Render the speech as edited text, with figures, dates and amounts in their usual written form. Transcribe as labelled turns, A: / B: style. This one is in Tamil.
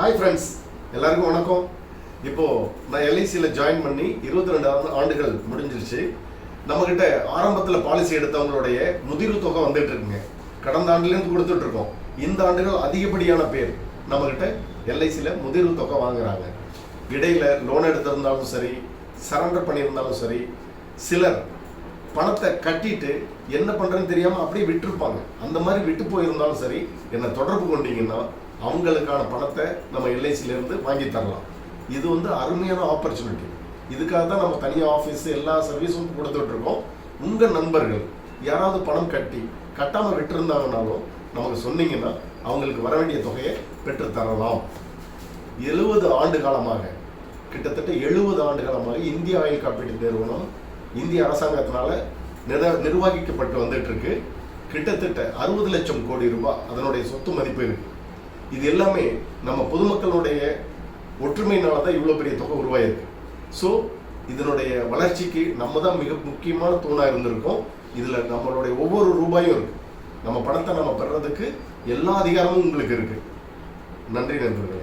A: ஹாய் ஃப்ரெண்ட்ஸ், எல்லாருக்கும் வணக்கம். இப்போது நான் எல்ஐசியில் ஜாயின் பண்ணி 22 ஆண்டுகள் முடிஞ்சிருச்சு. நம்மக்கிட்ட ஆரம்பத்தில் பாலிசி எடுத்தவங்களுடைய முதிர்வு தொகை வந்துட்டு இருக்குங்க. கடந்த ஆண்டுலேருந்து கொடுத்துட்ருக்கோம். இந்த ஆண்டுகள் அதிகப்படியான பேர் நம்மக்கிட்ட எல்ஐசியில் முதிர்வு தொகை வாங்குறாங்க. இடையில் லோன் எடுத்திருந்தாலும் சரி, சரண்டர் பண்ணியிருந்தாலும் சரி, சிலர் பணத்தை கட்டிட்டு என்ன பண்ணுறேன்னு தெரியாமல் அப்படியே விட்டுருப்பாங்க. அந்த மாதிரி விட்டு போயிருந்தாலும் சரி, என்னை தொடர்பு கொண்டீங்கன்னா அவங்களுக்கான பணத்தை நம்ம எல்ஐசியிலேருந்து வாங்கி தரலாம். இது அருமையான ஆப்பர்ச்சுனிட்டி. இதுக்காக தான் நம்ம தனியாக ஆஃபீஸ் எல்லா சர்வீஸும் கொடுத்துட்ருக்கோம். உங்கள் நண்பர்கள் யாராவது பணம் கட்டாமல் விட்டுருந்தாங்கனாலும் நமக்கு சொன்னீங்கன்னா அவங்களுக்கு வர வேண்டிய தொகையை பெற்றுத்தரலாம். 70 ஆண்டு காலமாக, கிட்டத்தட்ட 70 ஆண்டு காலமாக இந்திய ஆயுள் காப்பீட்டு நிறுவனம் இந்திய அரசாங்கத்தினால நிர்வகிக்கப்பட்டு வந்துட்டு இருக்கு. கிட்டத்தட்ட 60 லட்சம் கோடி ரூபாய் அதனுடைய சொத்து மதிப்பு இருக்கு. இது எல்லாமே நம்ம பொதுமக்களுடைய ஒற்றுமையினால தான் இவ்வளோ பெரிய தொகை உருவாயிருக்கு. ஸோ இதனுடைய வளர்ச்சிக்கு நம்ம தான் மிக முக்கியமான தூணாக இருந்திருக்கோம். இதில் நம்மளுடைய ஒவ்வொரு ரூபாயும் இருக்கு. நம்ம பணத்தை நம்ம பெறுறதுக்கு எல்லா அதிகாரமும் உங்களுக்கு இருக்கு. நன்றி நண்பர்களே.